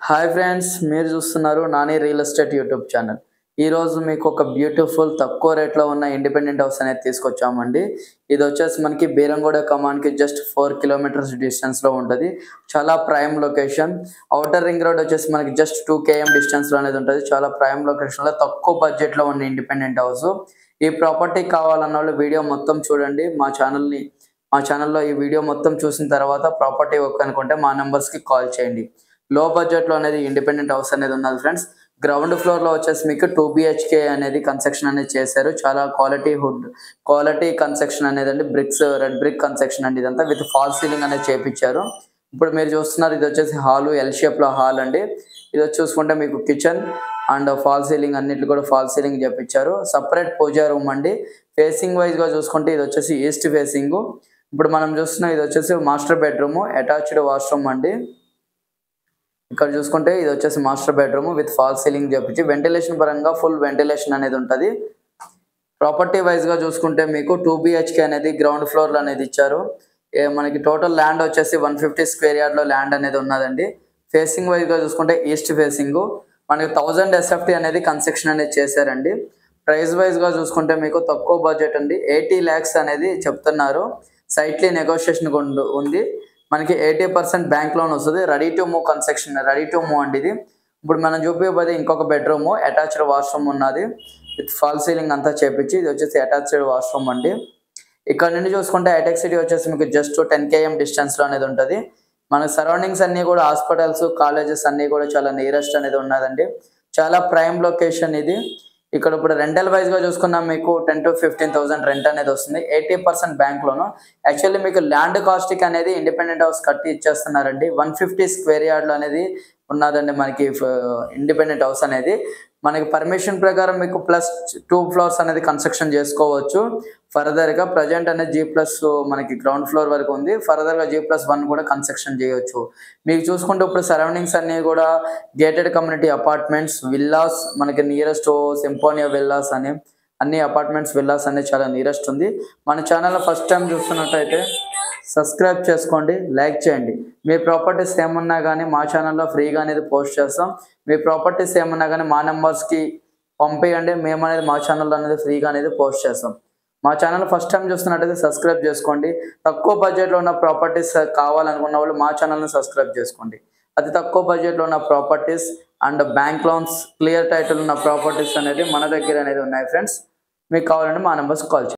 Hi friends, మీరు చూస్తున్నారు Nani real estate YouTube channel. ఈరోజు మీకు ఒక బ్యూటిఫుల్ తక్కువ రేట్లో ఉన్న ఇండిపెండెంట్ హౌస్ అనేది తీసుకొచ్చామండి. ఇది వచ్చేసి మనకి బీరంగూడ కమాన్కి జస్ట్ 4 కిలోమీటర్స్ డిస్టెన్స్లో ఉంటుంది. చాలా prime location. Outer ring road వచ్చేసి మనకి జస్ట్ 2 km డిస్టెన్స్లో అనేది ఉంటుంది. చాలా ప్రైమ్ లొకేషన్లో తక్కువ బడ్జెట్లో ఉన్న ఇండిపెండెంట్ హౌస్. ఈ ప్రాపర్టీ కావాలన్న వాళ్ళు వీడియో మొత్తం చూడండి. మా ఛానల్లో ఈ వీడియో మొత్తం చూసిన తర్వాత ప్రాపర్టీ ఓకే అనుకుంటే మా నెంబర్స్కి కాల్ చేయండి. లో బడ్జెట్లో అనేది ఇండిపెండెంట్ హౌస్ అనేది ఉన్నది ఫ్రెండ్స్. గ్రౌండ్ ఫ్లోర్లో వచ్చేసి మీకు 2 BHK అనేది కన్స్ట్రక్షన్ అనేది చేశారు. చాలా క్వాలిటీ కన్స్ట్రక్షన్ అనేది అండి. రెడ్ బ్రిక్ కన్స్ట్రక్షన్ అండి. ఇదంతా విత్ ఫాల్ సీలింగ్ అనేది చేపించారు. ఇప్పుడు మీరు చూస్తున్నారు, ఇది వచ్చేసి ఎల్ షేప్లో హాల్ అండి. ఇది వచ్చి చూసుకుంటే మీకు కిచెన్ అండ్ ఫాల్ సీలింగ్ అన్నిట్లు కూడా ఫాల్ సీలింగ్ చేపించారు. సపరేట్ పూజా రూమ్ అండి. ఫేసింగ్ వైజ్గా చూసుకుంటే ఇది వచ్చేసి ఈస్ట్ ఫేసింగ్. ఇప్పుడు మనం చూస్తున్నాం, ఇది వచ్చేసి మాస్టర్ బెడ్రూమ్, అటాచ్డ్ వాష్రూమ్ అండి. ఇక్కడ చూసుకుంటే ఇది వచ్చేసి master bedroom with fall ceiling చేపించి వెంటిలేషన్ పరంగా ఫుల్ వెంటిలేషన్ అనేది ఉంటుంది. ప్రాపర్టీ వైజ్గా చూసుకుంటే మీకు 2 BHK అనేది గ్రౌండ్ ఫ్లోర్లో అనేది ఇచ్చారు. మనకి టోటల్ ల్యాండ్ వచ్చేసి 150 స్క్వేర్ యార్డ్లో ల్యాండ్ అనేది ఉన్నదండి. ఫేసింగ్ వైజ్గా చూసుకుంటే ఈస్ట్ ఫేసింగ్ మనకి 1000 SFT అనేది కన్స్ట్రక్షన్ అనేది చేశారండి. ప్రైస్ వైజ్గా చూసుకుంటే మీకు తక్కువ బడ్జెట్ అండి. 80 lakhs అనేది చెప్తున్నారు. సైట్లీ నెగోషియేషన్ ఉంది. మనకి 80% బ్యాంక్ లోన్ వస్తుంది. Ready to move construction, ready to move అండి ఇది. ఇప్పుడు మనం చూపించబోతే ఇంకొక బెడ్రూమ్, అటాచ్డ్ వాష్రూమ్ ఉన్నది విత్ ఫాల్ సీలింగ్ అంతా చేపించి. ఇది వచ్చేసి అటాచ్డ్ వాష్రూమ్ అండి. ఇక్కడ నుండి చూసుకుంటే హైటెక్ సిటీ వచ్చేసి మీకు జస్ట్ 10 km డిస్టెన్స్లో అనేది ఉంటుంది. మన సరౌండింగ్స్ అన్నీ కూడా హాస్పిటల్స్, కాలేజెస్ అన్నీ కూడా చాలా నియరెస్ట్ అనేది ఉన్నదండి. చాలా ప్రైమ్ లొకేషన్ ఇది. ఇక్కడ ఇప్పుడు రెంటల్ వైజ్గా చూసుకున్నాం, మీకు 10 to 15,000 రెంట్ అనేది వస్తుంది. 80% బ్యాంక్ లోను. యాక్చువల్లీ మీకు ల్యాండ్ కాస్ట్కి అనేది ఇండిపెండెంట్ హౌస్ కట్టి ఇచ్చేస్తున్నారండి. 150 స్క్వేర్ యార్డ్లో అనేది ఉన్నదండి మనకి ఇండిపెండెంట్ హౌస్ అనేది. మనకి పర్మిషన్ ప్రకారం మీకు ప్లస్ 2 floors అనేది కన్స్ట్రక్షన్ చేసుకోవచ్చు. ఫర్దర్గా ప్రజెంట్ అనేది G+ మనకి గ్రౌండ్ ఫ్లోర్ వరకు ఉంది. ఫర్దర్గా G+1 కూడా కన్స్ట్రక్షన్ చేయవచ్చు. మీకు చూసుకుంటే ఇప్పుడు సరౌండింగ్స్ అన్నీ కూడా గేటెడ్ కమ్యూనిటీ అపార్ట్మెంట్స్, విల్లాస్, మనకి నియరెస్ట్ సింఫోనియా విల్లాస్ అని అన్ని అపార్ట్మెంట్స్, విల్లాస్ అనేది చాలా నియరెస్ట్ ఉంది. మన ఛానల్లో ఫస్ట్ టైం చూస్తున్నట్టయితే సబ్స్క్రైబ్ చేసుకోండి, లైక్ చేయండి. మీ ప్రాపర్టీస్ ఏమన్నా కానీ మా ఛానల్లో ఫ్రీగా అనేది పోస్ట్ చేస్తాం. మీ ప్రాపర్టీస్ ఏమన్నా కానీ మా నెంబర్స్కి పంపించండి. మేము అనేది మా ఛానల్లో అనేది ఫ్రీగా అనేది పోస్ట్ చేస్తాం. మా ఛానల్ ఫస్ట్ టైం చూస్తున్నట్టయితే సబ్స్క్రైబ్ చేసుకోండి. తక్కువ బడ్జెట్లో ఉన్న ప్రాపర్టీస్ కావాలనుకున్న వాళ్ళు మా ఛానల్ని సబ్స్క్రైబ్ చేసుకోండి. అతి తక్కువ బడ్జెట్లో ఉన్న properties and bank loans, clear title ఉన్న ప్రాపర్టీస్ అనేది మన దగ్గర అనేది ఉన్నాయి ఫ్రెండ్స్. మీకు కావాలంటే మా నెంబర్స్కి కాల్ చేయండి.